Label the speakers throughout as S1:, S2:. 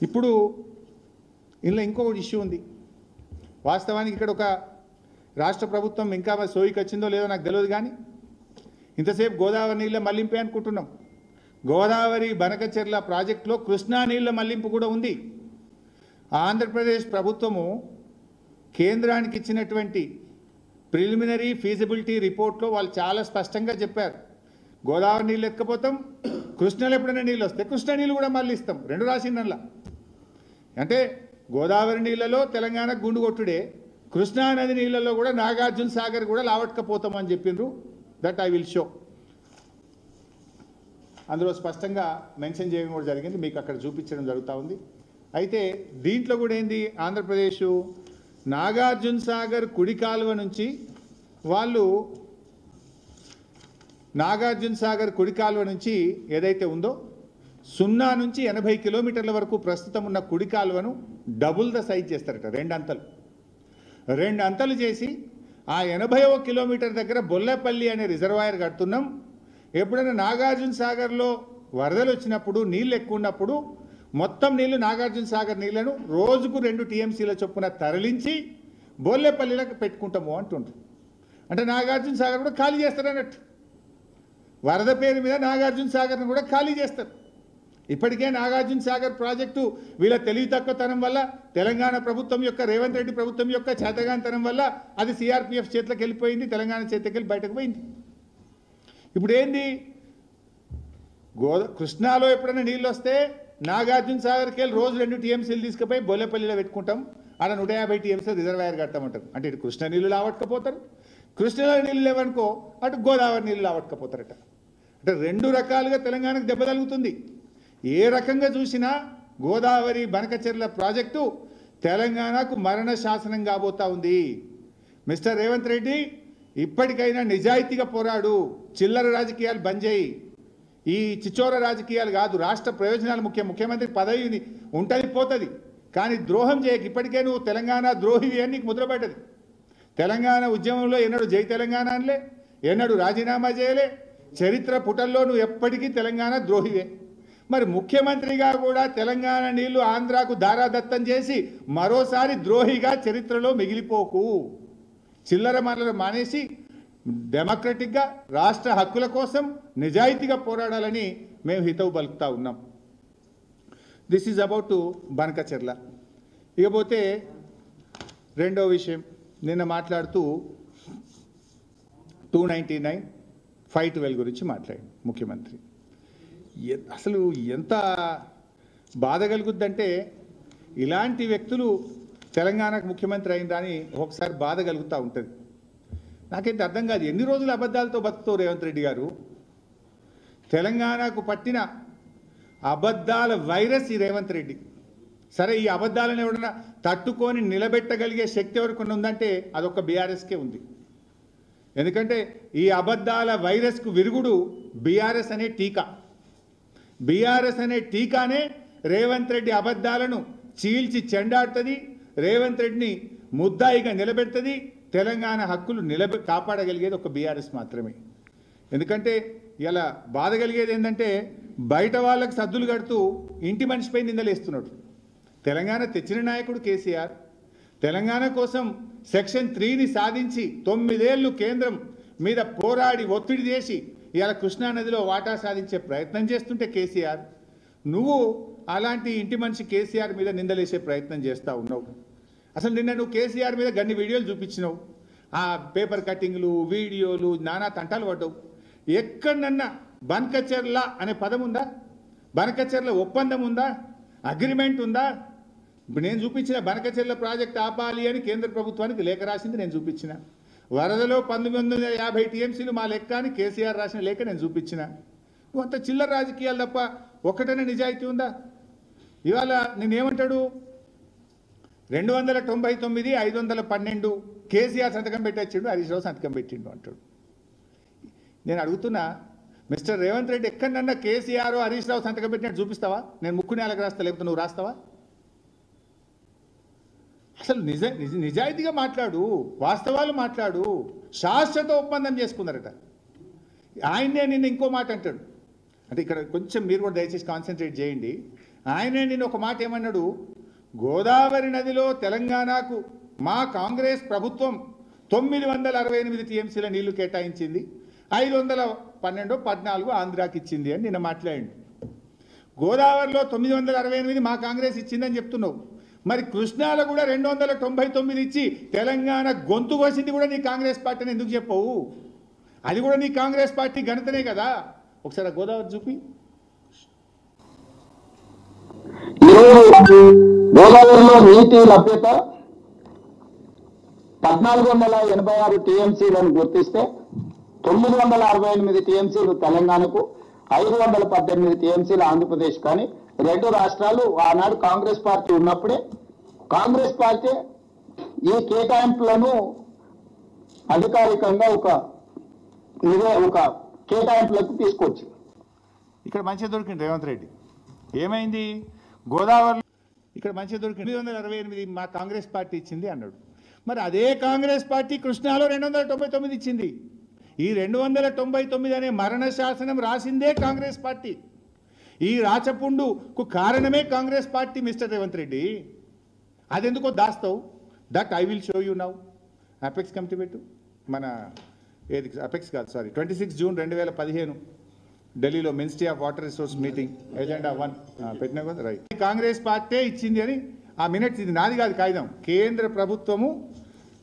S1: ఇప్పుడు ఇందులో ఇంకో ఇష్యూ ఉంది. వాస్తవానికి ఇక్కడ ఒక రాష్ట్ర ప్రభుత్వం ఇంకా సోయికి వచ్చిందో లేదో నాకు తెలియదు, కానీ ఇంతసేపు గోదావరి నీళ్ళ మళ్లింపే అనుకుంటున్నాం. గోదావరి బనకచెర్ల ప్రాజెక్టులో కృష్ణా నీళ్ళ మళ్లింపు కూడా ఉంది. ఆంధ్రప్రదేశ్ ప్రభుత్వము కేంద్రానికి ఇచ్చినటువంటి ప్రిలిమినరీ ఫీజిబిలిటీ రిపోర్ట్లో వాళ్ళు చాలా స్పష్టంగా చెప్పారు, గోదావరి నీళ్ళు ఎత్తుకపోతాం, కృష్ణలో ఎప్పుడైనా నీళ్ళు వస్తే కృష్ణా నీళ్ళు కూడా మళ్ళీ ఇస్తాం. రెండు రాసిందల్లా. అంటే గోదావరి నీళ్ళలో తెలంగాణ గుండు కొట్టుడే, కృష్ణా నది నీళ్ళలో కూడా నాగార్జున సాగర్ కూడా లావట్కపోతామని చెప్పిండ్రు. That I will show. అందులో స్పష్టంగా మెన్షన్ చేయడం కూడా జరిగింది, మీకు అక్కడ చూపించడం జరుగుతూ ఉంది. అయితే దీంట్లో కూడా ఏంది, ఆంధ్రప్రదేశ్ నాగార్జున సాగర్ కుడి కాలువ నుంచి వాళ్ళు నాగార్జున సాగర్ కుడి కాలువ నుంచి ఏదైతే ఉందో 0 నుంచి 80 కిలోమీటర్ల వరకు ప్రస్తుతం ఉన్న కుడి కాలువను డబుల్ ద సైజ్ చేస్తారట. 2 అంతలు చేసి ఆ 80వ కిలోమీటర్ దగ్గర బొల్లపల్లి అనే రిజర్వాయర్ కడుతున్నాం. ఎప్పుడైనా నాగార్జున సాగర్లో వరదలు వచ్చినప్పుడు, నీళ్ళు ఎక్కువ ఉన్నప్పుడు మొత్తం నీళ్లు నాగార్జున సాగర్ నీళ్లను రోజుకు 2 టీఎంసీల చొప్పున తరలించి బొల్లెపల్లిలకు పెట్టుకుంటాము అంటుండ్రు. అంటే నాగార్జున సాగర్ కూడా ఖాళీ చేస్తారన్నట్టు. వరద పేరు మీద నాగార్జున సాగర్ను కూడా ఖాళీ చేస్తారు. ఇప్పటికే నాగార్జున సాగర్ ప్రాజెక్టు వీళ్ళ తెలివి తక్కువతనం వల్ల, తెలంగాణ ప్రభుత్వం యొక్క రేవంత్ రెడ్డి ప్రభుత్వం యొక్క చేతగానితనం వల్ల అది సిఆర్పిఎఫ్ చేతిలోకి వెళ్ళిపోయింది, తెలంగాణ చేతికి వెళ్ళి బయటకు పోయింది. ఇప్పుడు ఏంది, కృష్ణాలో ఎప్పుడైనా నీళ్ళు వస్తే నాగార్జున సాగర్కి వెళ్ళి రోజు 2 టీఎంసీలు తీసుకుపోయి బొల్లెపల్లిలో పెట్టుకుంటాం, ఆడ 150 టీఎంసీలు రిజర్వాయర్ కడతామంటారు. అంటే ఇటు కృష్ణ నీళ్ళు లావట్టుకపోతారు, కృష్ణలో నీళ్ళు లేవనుకో అటు గోదావరి నీళ్ళు లావట్టుకపోతారట. అంటే 2 రకాలుగా తెలంగాణకు దెబ్బ తగులుతుంది. ఏ రకంగా చూసినా గోదావరి బనకచెర్ల ప్రాజెక్టు తెలంగాణకు మరణ శాసనం కాబోతా ఉంది. మిస్టర్ రేవంత్ రెడ్డి, ఇప్పటికైనా నిజాయితీగా పోరాడు, చిల్లర రాజకీయాలు బంద్ చేయి. ఈ చిచోర రాజకీయాలు కాదు, రాష్ట్ర ప్రయోజనాలు ముఖ్యం. ముఖ్యమంత్రి పదవి ఉంటుంది పోతుంది, కానీ ద్రోహం చేయక. ఇప్పటికే నువ్వు తెలంగాణ ద్రోహివి అని నీకు ముద్రపడ్డది. తెలంగాణ ఉద్యమంలో ఎన్నడూ జై తెలంగాణ అనలే, ఎన్నడూ రాజీనామా చేయలే. చరిత్ర పుటల్లో నువ్వు ఎప్పటికీ తెలంగాణ ద్రోహివే. మరి ముఖ్యమంత్రిగా కూడా తెలంగాణ నీళ్లు ఆంధ్రాకు దారాదత్తం చేసి మరోసారి ద్రోహిగా చరిత్రలో మిగిలిపోకు. చిల్లర మాటలు మానేసి డెమోక్రటిక్గా రాష్ట్ర హక్కుల కోసం నిజాయితీగా పోరాడాలని మేము హితవు పలుకుతా ఉన్నాం. This is about to Banakacherla. ఇకపోతే రెండో విషయం, నిన్న మాట్లాడుతూ 299, 512 గురించి మాట్లాడాడు ముఖ్యమంత్రి. అసలు ఎంత బాధ కలుగుద్దంటే, ఇలాంటి వ్యక్తులు తెలంగాణకు ముఖ్యమంత్రి అయిందా అని ఒకసారి బాధ కలుగుతూ ఉంటుంది. నాకైతే అర్థం కాదు, ఎన్ని రోజులు అబద్ధాలతో బతుకుతావు రేవంత్ రెడ్డి గారు? తెలంగాణకు పట్టిన అబద్ధాల వైరస్ ఈ రేవంత్ రెడ్డి. సరే, ఈ అబద్ధాలను ఎవడన్నా తట్టుకొని నిలబెట్టగలిగే శక్తి ఎవరికి ఉందంటే అదొక బీఆర్ఎస్కే ఉంది. ఎందుకంటే ఈ అబద్ధాల వైరస్కు విరుగుడు బీఆర్ఎస్ అనే టీకా. బీఆర్ఎస్ అనే టీకానే రేవంత్ రెడ్డి అబద్ధాలను చీల్చి చెండాడుతుంది, రేవంత్ రెడ్డిని ముద్దాయిగా నిలబెడుతుంది. తెలంగాణ హక్కులు కాపాడగలిగేది ఒక బీఆర్ఎస్ మాత్రమే. ఎందుకంటే ఇలా బాధ కలిగేది ఏంటంటే, బయట వాళ్ళకు సద్దులు కడుతూ ఇంటి మనిషిపై నిందలేస్తున్నాడు. తెలంగాణ తెచ్చిన నాయకుడు కేసీఆర్. తెలంగాణ కోసం సెక్షన్ 3ని సాధించి 9 ఏళ్ళు కేంద్రం మీద పోరాడి ఒత్తిడి చేసి ఇలా కృష్ణానదిలో వాటా సాధించే ప్రయత్నం చేస్తుంటే కేసీఆర్, నువ్వు అలాంటి ఇంటి మనిషి కేసీఆర్ మీద నిందలేసే ప్రయత్నం చేస్తూ ఉన్నావు. అసలు నిన్న నువ్వు కేసీఆర్ మీద గన్ని వీడియోలు చూపించినావు, ఆ పేపర్ కటింగ్లు, వీడియోలు, నానా తంటాలు పడ్డావు. ఎక్కడన్నా బనకచెర్ల అనే పదం ఉందా? బనకచెర్ల ఒప్పందం ఉందా? అగ్రిమెంట్ ఉందా? ఇప్పుడు నేను చూపించిన బనకచెర్ల ప్రాజెక్ట్ ఆపాలి అని కేంద్ర ప్రభుత్వానికి లేఖ రాసింది నేను చూపించిన. వరదలో 1950 టీఎంసీలు మా లెక్క అని కేసీఆర్ రాసిన లేఖ నేను చూపించిన. నువ్వు అంత చిల్లర రాజకీయాలు తప్ప ఒక్కటనే నిజాయితీ ఉందా? ఇవాళ నేనేమంటాడు, 299, 512 కేసీఆర్ సంతకం పెట్టిండు, హరీష్ రావు సంతకం పెట్టిండు అంటాడు. నేను అడుగుతున్నా, మిస్టర్ రేవంత్ రెడ్డి, ఎక్కడన్నా కేసీఆర్ హరీష్ రావు సంతకం పెట్టినట్టు చూపిస్తావా? నేను ముక్కు నేలకు రాస్తా, లేకపోతే నువ్వు రాస్తావా? అసలు నిజాయితీగా మాట్లాడు, వాస్తవాలు మాట్లాడు. శాశ్వత ఒప్పందం చేసుకున్నారట. ఆయన్నే నిన్న ఇంకో మాట అంటాడు. అంటే ఇక్కడ కొంచెం మీరు కూడా దయచేసి కాన్సన్ట్రేట్ చేయండి. ఆయనే నేను ఒక మాట ఏమన్నాడు, గోదావరి నదిలో తెలంగాణకు మా కాంగ్రెస్ ప్రభుత్వం 968 టీఎంసీల నీళ్లు కేటాయించింది, 512 14 ఆంధ్రాకి ఇచ్చింది అని నిన్న మాట్లాడండి. గోదావరిలో 968 మా కాంగ్రెస్ ఇచ్చిందని చెప్తున్నావు, మరి కృష్ణాలో కూడా 299 ఇచ్చి తెలంగాణ గొంతు కోసింది కూడా నీ కాంగ్రెస్ పార్టీని ఎందుకు చెప్పవు? అది కూడా నీ కాంగ్రెస్ పార్టీ ఘనతనే కదా. ఒకసారి గోదావరి చూపి.
S2: గోదావరిలో నీటి లభ్యత 1486 టీఎంసీలను గుర్తిస్తే 968 టీఎంసీలు తెలంగాణకు, 518 టీఎంసీలు ఆంధ్రప్రదేశ్. కానీ రెండు రాష్ట్రాలు ఆనాడు కాంగ్రెస్ పార్టీ ఉన్నప్పుడే కాంగ్రెస్ పార్టీ ఈ కేటాయింపులను అధికారికంగా ఒక కేటాయింపులకు తీసుకొచ్చి
S1: ఇక్కడ మంచిగా దొరికింది రేవంత్ రెడ్డి. ఏమైంది? గోదావరి ఇక్కడ మంచిగా దొరికింది 268 మా కాంగ్రెస్ పార్టీ ఇచ్చింది అన్నాడు. మరి అదే కాంగ్రెస్ పార్టీ కృష్ణాలో 299 ఇచ్చింది. ఈ 299 అనే మరణ శాసనం రాసిందే కాంగ్రెస్ పార్టీ. ఈ రాచపుండుకు కారణమే కాంగ్రెస్ పార్టీ. మిస్టర్ రేవంత్ రెడ్డి, అదెందుకో దాస్తావు? That I will show you now. Apex committee పెట్టు. మన ఏది అపెక్స్ కాదు, సారీ, 26 జూన్ 2015 ఢిల్లీలో ministry of water resource meeting agenda 1 పెట్టినా కదా, రైట్. కాంగ్రెస్ పార్టీ ఇచ్చింది అని ఆ మినిట్స్, ఇది నాది కాదు కాగితం, కేంద్ర ప్రభుత్వము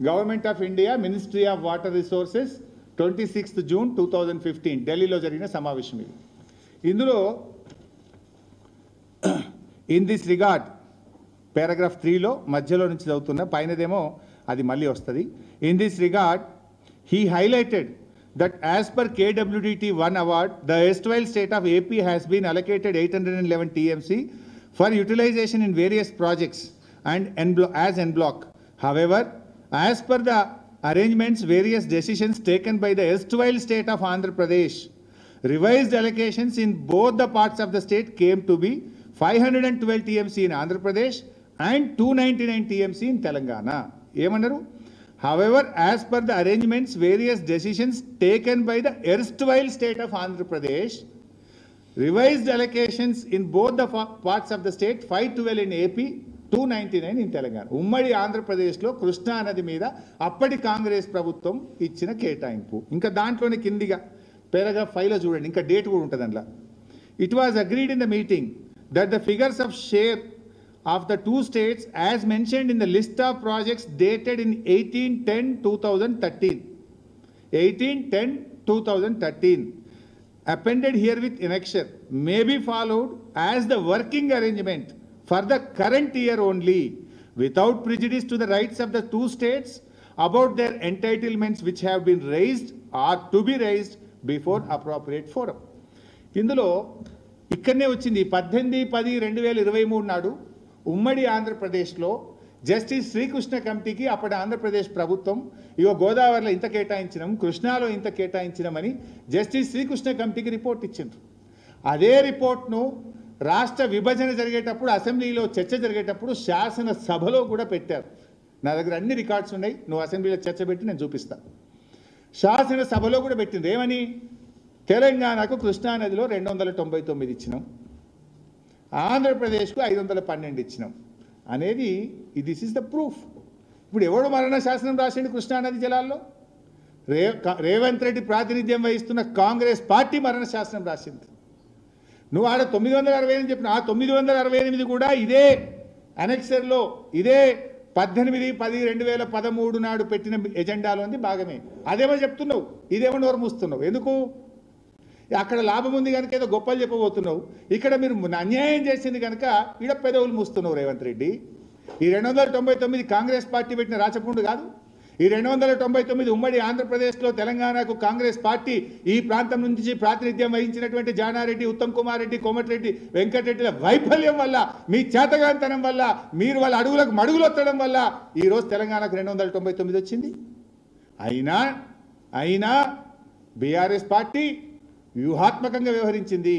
S1: government of India ministry of water resources 26 June 2015 ఢిల్లీలో జరిగిన సమావేశం ఇది. ఇందులో ఇన్ దిస్ రిగార్డ్ పారాగ్రాఫ్ 3లో మధ్యలో నుంచి చదువుతున్న, పైనదేమో అది మళ్ళీ వస్తుంది. In this regard he highlighted that as per KWDT 1 award, the erstwhile state of AP has been allocated 811 TMC for utilization in various projects and as en bloc. However, as per the arrangements, various decisions taken by the erstwhile state of Andhra Pradesh, revised allocations in both the parts of the state came to be 512 TMC in Andhra Pradesh and 299 TMC in Telangana. Emannaru? However, as per the arrangements, various decisions taken by the erstwhile state of Andhra Pradesh, revised allocations in both the parts of the state, 512 in AP, 299 in Telangana. ఉమ్మడి ఆంధ్రప్రదేశ్లో కృష్ణా నది మీద అప్పటి కాంగ్రెస్ ప్రభుత్వం ఇచ్చిన కేటాయింపు. ఇంకా దాంట్లోనే కిందిగా పారాగ్రాఫ్ 5లో చూడండి, ఇంకా డేట్ కూడా ఉంటుంది అందులో. It was agreed in the meeting that the figures of share of the two states as mentioned in the list of projects dated in 18/10/2013 appended herewith annexure may be followed as the working arrangement for the current year only, without prejudice to the rights of the two states about their entitlements which have been raised or to be raised before appropriate forum. ఇందులో ఇక్కడనే వచ్చింది 18/10/2023 నాడు ఉమ్మడి ఆంధ్రప్రదేశ్లో justice Srikrishna కమిటీకి అప్పటి ఆంధ్రప్రదేశ్ ప్రభుత్వం ఇగో గోదావరిలో ఇంత కేటాయించినాం, కృష్ణాలో ఇంత కేటాయించినామని జస్టిస్ శ్రీకృష్ణ కమిటీకి రిపోర్ట్ ఇచ్చిండ్రు. అదే రిపోర్ట్ను రాష్ట్ర విభజన జరిగేటప్పుడు అసెంబ్లీలో చర్చ జరిగేటప్పుడు శాసనసభలో కూడా పెట్టారు. నా దగ్గర అన్ని రికార్డ్స్ ఉన్నాయి, నువ్వు అసెంబ్లీలో చర్చ పెట్టి నేను చూపిస్తాను. శాసనసభలో కూడా పెట్టింది ఏమని, తెలంగాణకు కృష్ణానదిలో 299 ఇచ్చినాం, ఆంధ్రప్రదేశ్కు 512 ఇచ్చినాం అనేది. This is the proof. ఇప్పుడు ఎవడు మరణ శాసనం రాసిండు కృష్ణానది జలాల్లో? రేవంత్ రెడ్డి ప్రాతినిధ్యం వహిస్తున్న కాంగ్రెస్ పార్టీ మరణ శాసనం రాసింది. నువ్వు ఆడ 960 అని చెప్పిన, ఆ 968 కూడా ఇదే అనెక్సర్లో ఇదే 18/10/2013 నాడు పెట్టిన ఎజెండాలోని భాగమే. అదేమో చెప్తున్నావు, ఇదేమో నోరు మూస్తున్నావు. ఎందుకు? అక్కడ లాభం ఉంది కనుక ఏదో గొప్పలు చెప్పబోతున్నావు, ఇక్కడ మీరు అన్యాయం చేసింది కనుక ఈడ పెదవులు మూస్తున్నావు రేవంత్ రెడ్డి. ఈ 299 కాంగ్రెస్ పార్టీ పెట్టిన రాచపుండు కాదు. ఈ 299 ఉమ్మడి ఆంధ్రప్రదేశ్లో తెలంగాణకు కాంగ్రెస్ పార్టీ ఈ ప్రాంతం నుంచి ప్రాతినిధ్యం వహించినటువంటి జానారెడ్డి, ఉత్తమ్ కుమార్ రెడ్డి, కోమటిరెడ్డి వెంకటరెడ్డిల వైఫల్యం వల్ల, మీ చేతగాంతనం వల్ల, మీరు వాళ్ళ అడుగులకు మడుగులు వత్తడం వల్ల ఈరోజు తెలంగాణకు 299 వచ్చింది. అయినా బీఆర్ఎస్ పార్టీ వ్యూహాత్మకంగా వ్యవహరించింది.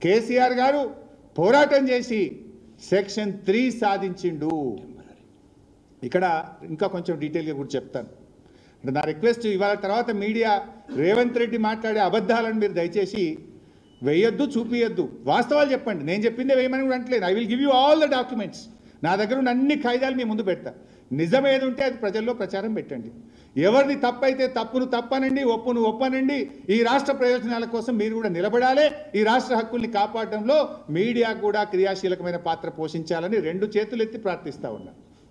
S1: కేసీఆర్ గారు పోరాటం చేసి సెక్షన్ 3 సాధించిండు. ఇక్కడ ఇంకా కొంచెం డీటెయిల్గా కూడా చెప్తాను. అంటే నా రిక్వెస్ట్, ఇవాళ తర్వాత మీడియా రేవంత్ రెడ్డి మాట్లాడే అబద్ధాలను మీరు దయచేసి వేయొద్దు, చూపియొద్దు, వాస్తవాలు చెప్పండి. నేను చెప్పిందే వేయమని కూడా అంటలేదు. I will give you all the documents. నా దగ్గర ఉన్న అన్ని కాయిదాలు మీ ముందు పెడతా. నిజం ఏది ఉంటే అది ప్రజల్లో ప్రచారం పెట్టండి. ఎవరిది తప్పైతే తప్పును తప్పనండి, ఒప్పును ఒప్పనండి. ఈ రాష్ట్ర ప్రయోజనాల కోసం మీరు కూడా నిలబడాలి. ఈ రాష్ట్ర హక్కుల్ని కాపాడడంలో మీడియా కూడా క్రియాశీలకమైన పాత్ర పోషించాలని 2 చేతులెత్తి ప్రార్థిస్తా ఉన్నా.